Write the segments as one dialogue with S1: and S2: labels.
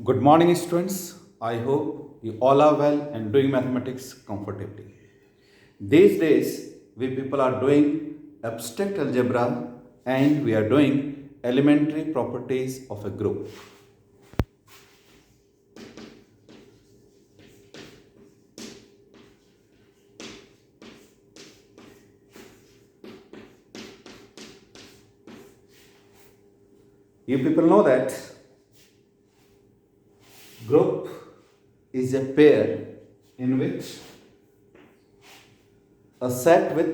S1: Good morning, students. I hope you all are well and doing mathematics comfortably. These days, we people are doing abstract algebra and we are doing elementary properties of a group. You people know that group is a pair in which a set with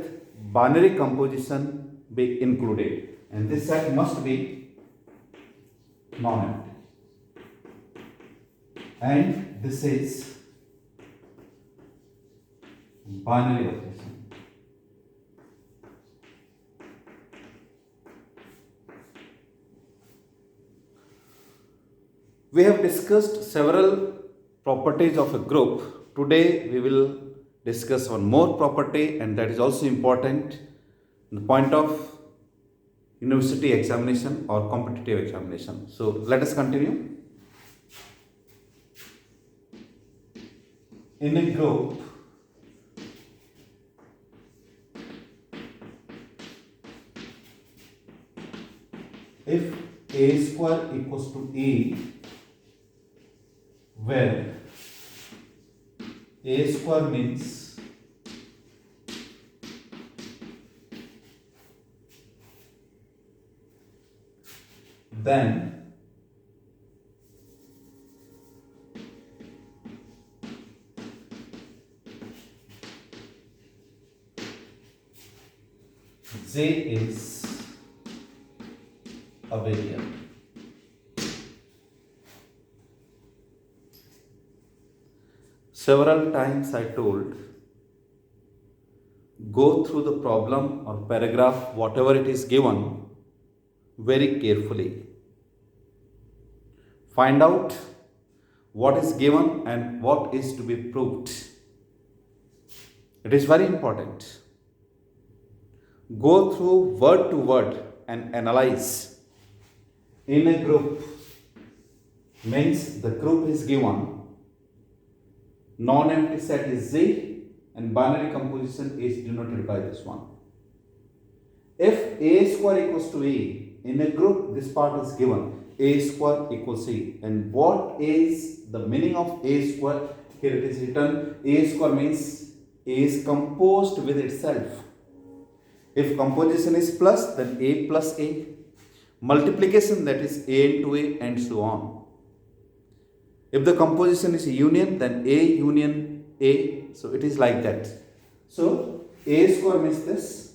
S1: binary composition be included, and this set must be non-empty, and this is binary operation. We have discussed several properties of a group. Today we will discuss one more property, and that is also important in the point of university examination or competitive examination. So let us continue. In a group, if a square equals to a, where a square means then J is abelian. Several times I told, go through the problem or paragraph, whatever it is given, very carefully. Find out what is given and what is to be proved. It is very important. Go through word to word and analyze. In a group means the group is given, non-empty set is Z and binary composition is denoted by this one. If a square equals to a, in a group this part is given, a square equals a, and what is the meaning of a square? Here it is written, a square means a is composed with itself. If composition is plus, then a plus a. Multiplication, that is a into a, and so on. If the composition is a union, then a union a. So it is like that. So a square means this.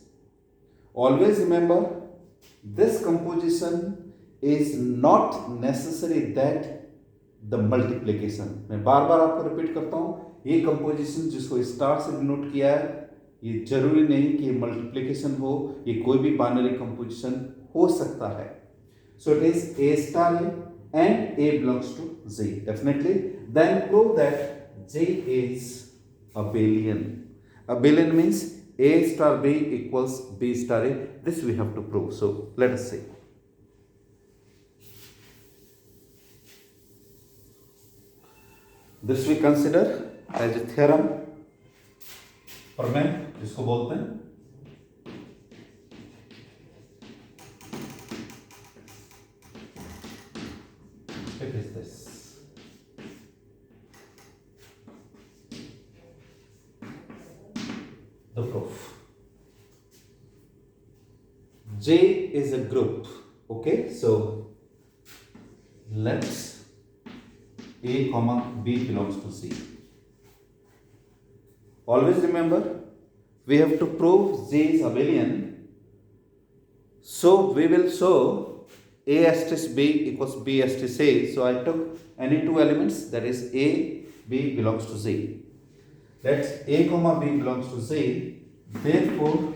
S1: Always remember, this composition is not necessary that the multiplication. मैं बार बार आपको repeat करता हूँ, ये composition जिसको star से denote किया है, ये जरूरी नहीं कि ये मल्टीप्लिकेशन हो, ये कोई भी बाइनरी कंपोजिशन हो सकता है. So it is a star a and a belongs to Z. Definitely. Then prove that J is abelian. Abelian means a star b equals b star a. This we have to prove. So let us see. This we consider as a theorem, प्रमेय जिसको बोलते हैं. It is this. The proof. J is a group. Okay, so let A comma B belongs to C. Always remember, we have to prove J is abelian. So we will show A asterisk B equals B asterisk A. So I took any two elements, that is A, B belongs to Z. That's A comma B belongs to Z. Therefore,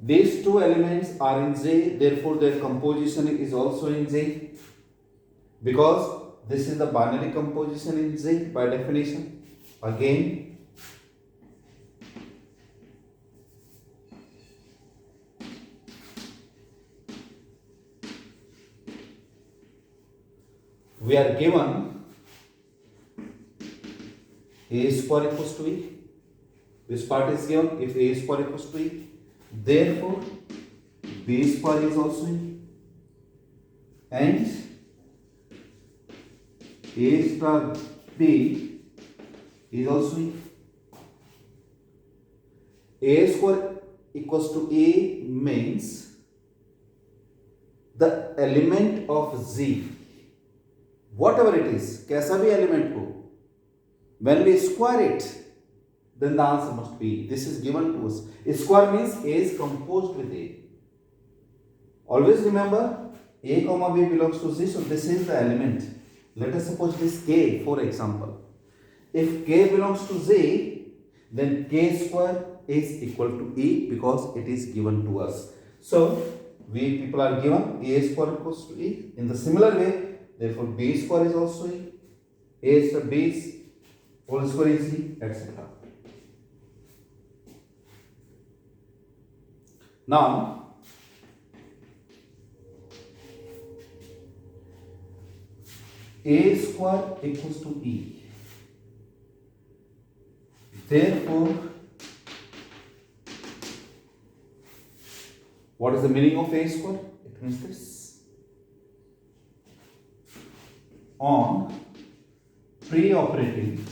S1: these two elements are in Z. Therefore, their composition is also in Z. Because this is the binary composition in Z by definition. Again, we are given a square equals to e. This part is given if a square equals to e. Therefore, b square is also e. And a star b is also e. A square equals to a means the element of z, whatever it is, कैसा भी element हो, when we square it, then the answer must be, this is given to us. A square means a is composed with a. Always remember, a comma b belongs to z, so this is the element. Let us suppose this k, for example. If k belongs to z, then k square is equal to e because it is given to us. So, we people are given a square equals to e. In the similar way, therefore b square is also e. A square b is whole square is e, etc. Now, a square equals to e. Therefore, what is the meaning of a square? It means this. On pre-operating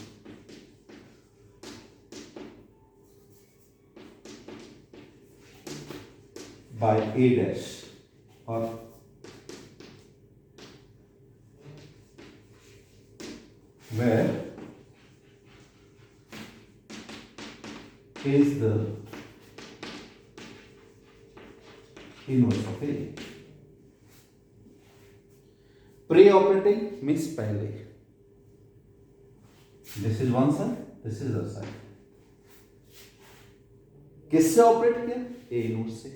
S1: by a dash or where is the inverse of a. Pre-operating means पहले. This is one side, this is the side. किससे operate किया? A inverse से.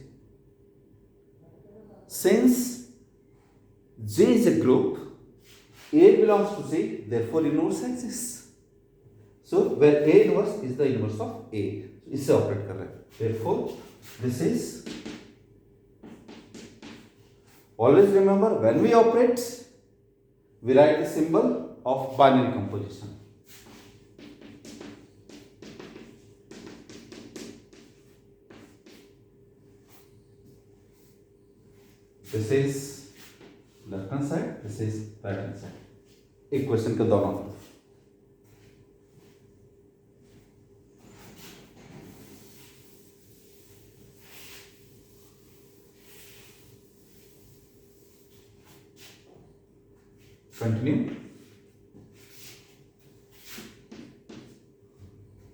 S1: Since G is a group, A belongs to Z, therefore inverse exists. So where A inverse is the inverse of A, इससे operate कर रहे हैं. Therefore, this is. Always remember, when we operate, we write the symbol of binary composition. This is left hand side, this is right hand side. Equation के दोनों तरफ. Continue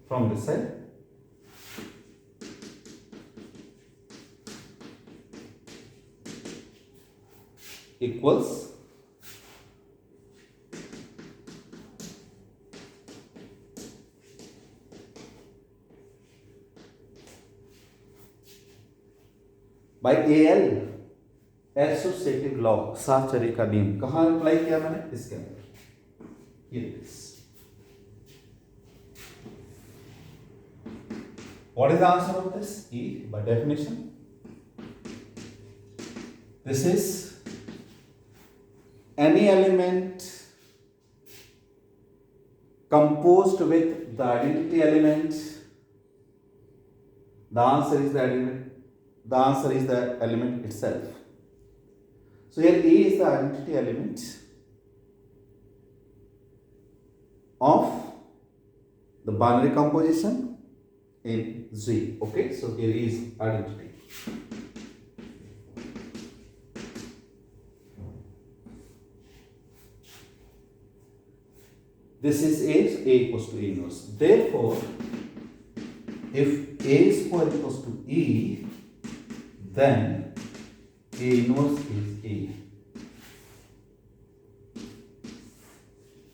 S1: from this side. Equals by AL associative law, साहचर्य का नियम. कहाँ apply किया मैंने? इसके अंदर. ये what is the answer of this? E by definition. This is any element composed with the identity element. The answer is the element. The answer is the element itself. So here A is the identity element of the binary composition in Z. Okay, so here is identity. This is A equals to A inverse. Therefore, if A square equals to E, then A inverse is A.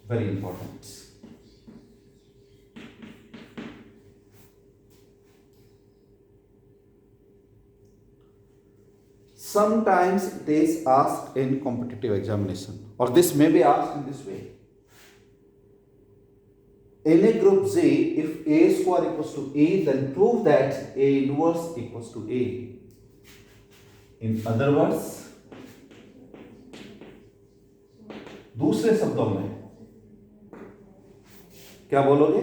S1: Very important. Sometimes it is asked in competitive examination, or this may be asked in this way. In a group Z, if A square equals to E, then prove that A inverse equals to A. In other words, दूसरे शब्दों में क्या बोलोगे?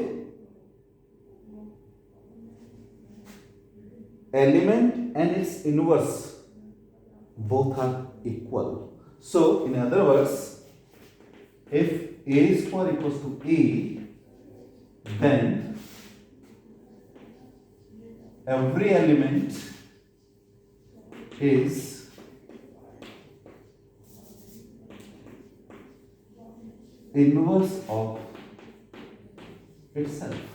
S1: Element and it's inverse both are equal. So in other words, if a square equals to a, then every element is inverse of itself.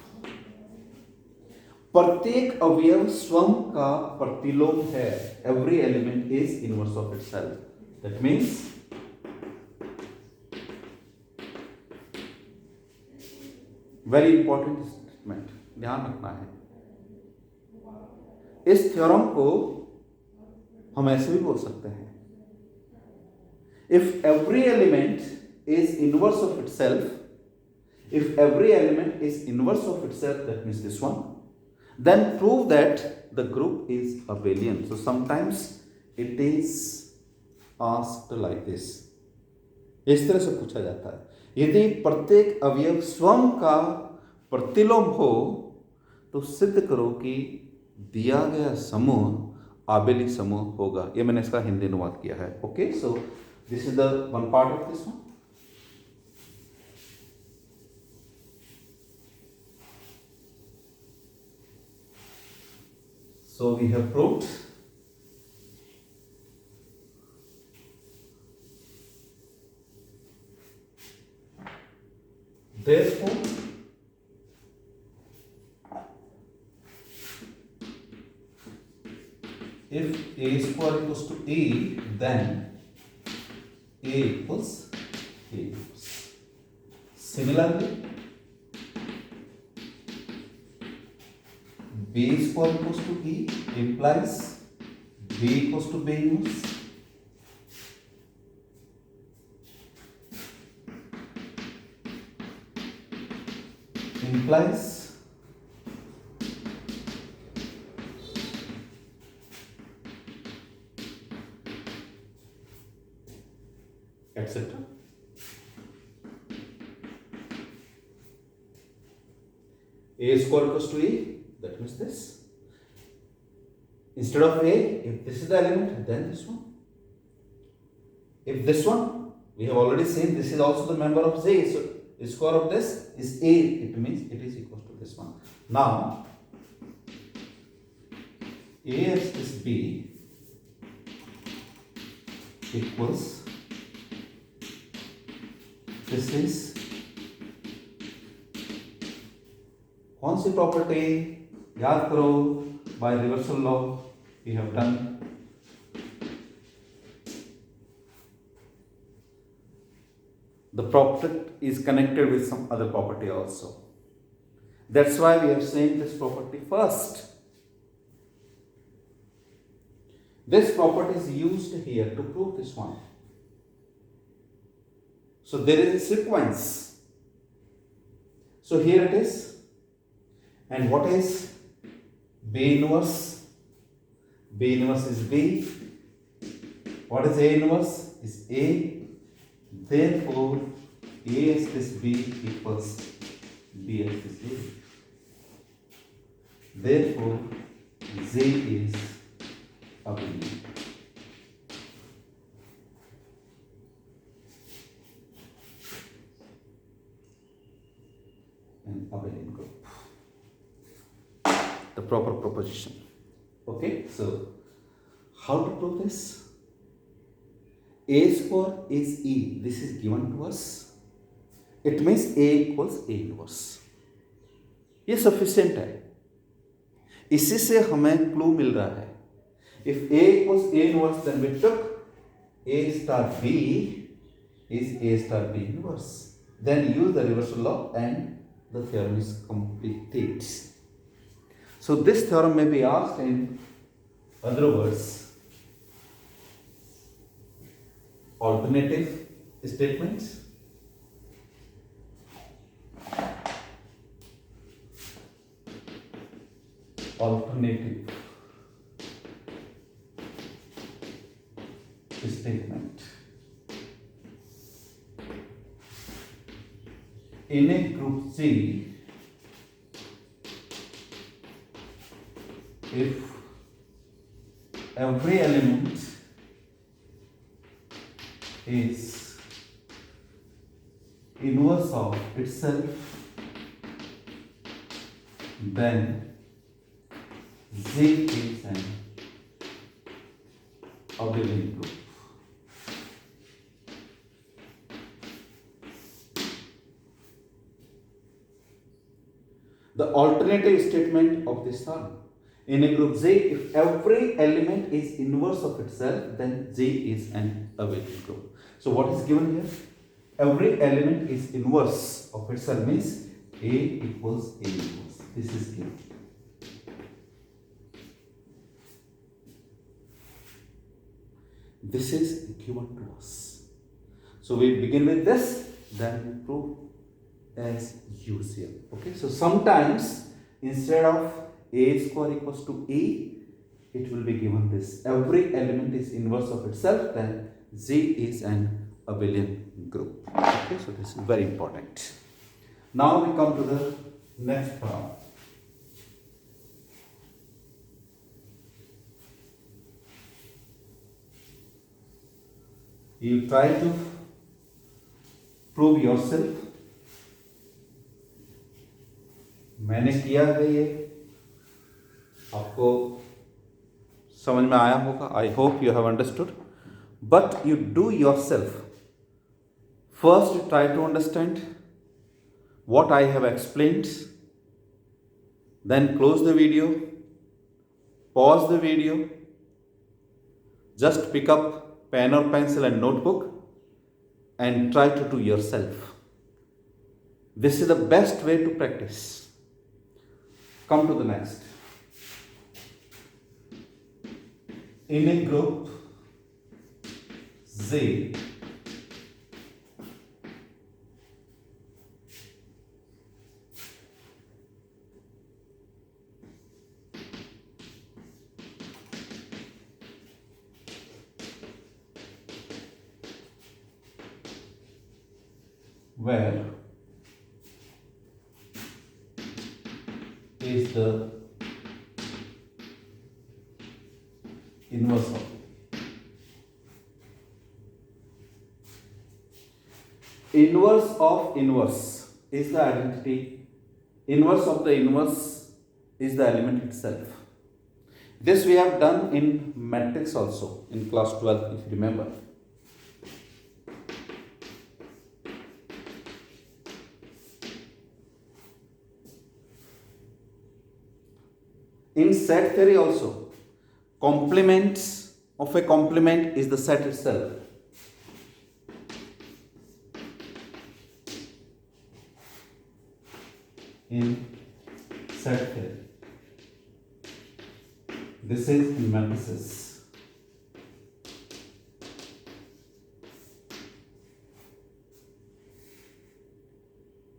S1: प्रत्येक अवयव स्वयं का प्रतिलोम है. Every element is inverse of itself. That means very important statement, ध्यान रखना है. इस थ्योरम को हम ऐसे भी बोल सकते हैं, if every element is inverse of itself, if every element is inverse of itself, that means this one, then prove that the group is abelian. So sometimes it is asked like this, इस तरह से पूछा जाता है, यदि प्रत्येक अवयव स्वयं का प्रतिलोम हो तो सिद्ध करो कि दिया गया समूह आबेली समूह होगा. ये मैंने इसका हिंदी अनुवाद किया है. Okay, so this is the one part of this one. So we have proved therefore if a square equals to a, then a equals a. Similarly, b square equals to e implies b equals to b inverse. Implies etc. A square equals to e, that means this. Instead of a, if this is the element, then this one. If this one, we have already seen this is also the member of z, so the square of this is a, it means it is equal to this one. Now, a as this b equals, this is कौन सी property? याद करो, by reversal law we have done. The property is connected with some other property also. That's why we have seen this property first. This property is used here to prove this one. So there is a sequence. So here it is. And what is B inverse? B inverse is B. What is A inverse? Is A. Therefore, A as this B equals B as this A. Therefore, Z is abelian. An abelian group. The proper proposition. Okay, so how to prove this? A square is E. This is given to us. It means A equals A inverse. ये sufficient है. इसी से हमें clue मिल रहा है. If A equals A inverse, then we took A star B is A star B inverse. Then use the reversal law and the theorem is completed. So this theorem may be asked in other words, alternative statements, alternative statement. in a group C, if every element is inverse of itself, then Z is an abelian group. The alternative statement of this are, in a group Z, if every element is inverse of itself, then Z is an abelian group. So what is given here? Every element is inverse of itself, means A equals A inverse. This is given. This is given to us. So we begin with this, then prove as usual. Okay, so sometimes instead of A square equals to A, it will be given this. Every element is inverse of itself, then Z is an abelian group. Okay, so this is very important. Now we come to the next problem. You try to prove yourself. मैंने किया है ये, आपको समझ में आया होगा. I hope you have understood. But you do yourself. First, you try to understand what I have explained. Then close the video, pause the video, just pick up pen or pencil and notebook and try to do yourself. This is the best way to practice. Come to the next. In a group Z, where is the inverse of inverse of inverse is the identity. Inverse of the inverse is the element itself. This we have done in matrix also in class 12, if you remember. In set theory also, complements of a complement is the set itself. In set theory, this is in matrices.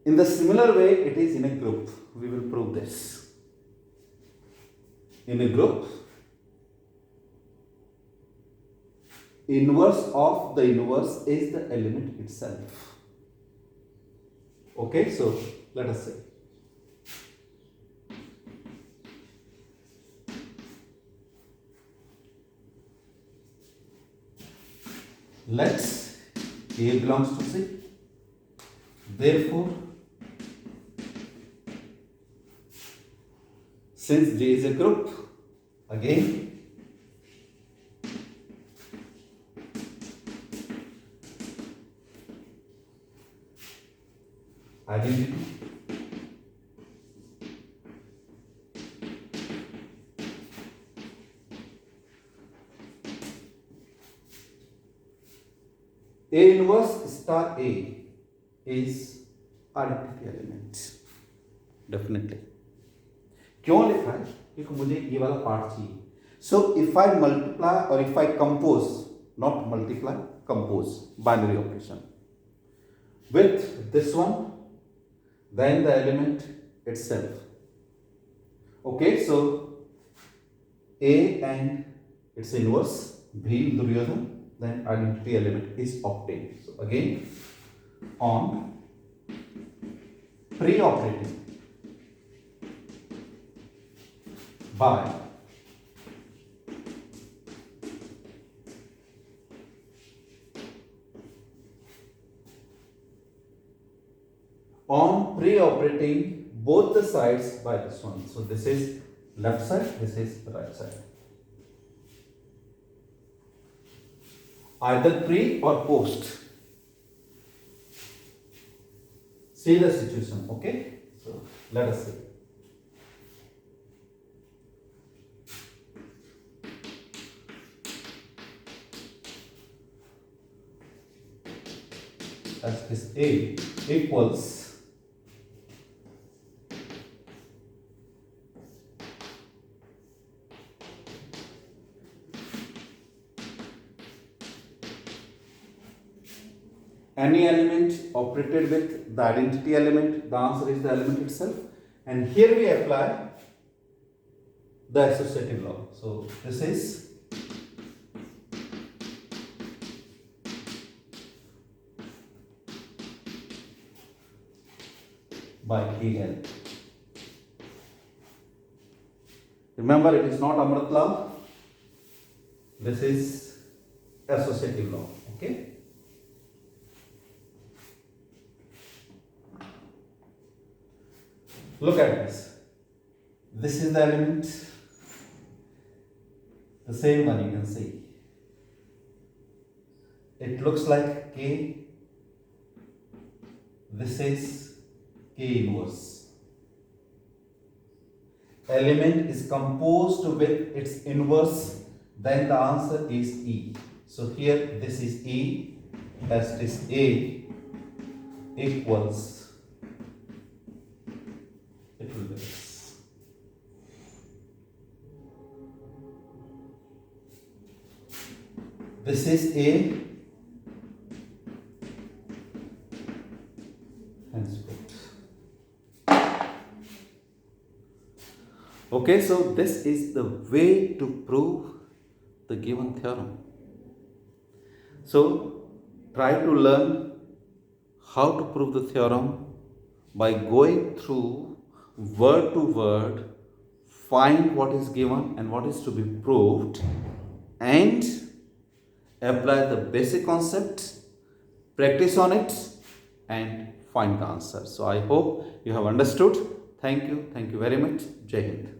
S1: In the similar way, it is in a group. We will prove this. In a group, inverse of the inverse is the element itself. Okay, so let us see. Let A belongs to C. Therefore, since J is a group, again identity. A inverse star A is identity element. Definitely. क्यों लिखा है? क्योंकि मुझे ये वाला part चाहिए. So if I multiply or if I compose, not multiply, compose binary operation with this one, then the element itself. Okay, so A and its inverse Bhim Duryodhan, then identity element is obtained. So again, on pre-operating by pre-operating both the sides by this one. So this is left side, this is right side. Either pre or post. See the situation, okay? So let us see. As this A equals any element operated with the identity element, the answer is the element itself. And here we apply the associative law. So this is by AL. Remember, it is not Amrit law. This is associative law. Okay. Look at this. This is the element. The same one you can see. It looks like K. This is K inverse. Element is composed with its inverse, then the answer is E. So here this is E, as it is A equals, it will be this. This is A, henceforth. Okay, so this is the way to prove the given theorem. So try to learn how to prove the theorem by going through word to word, find what is given and what is to be proved, and apply the basic concept, practice on it, and find the answer. So I hope you have understood. Thank you very much. Jai Hind.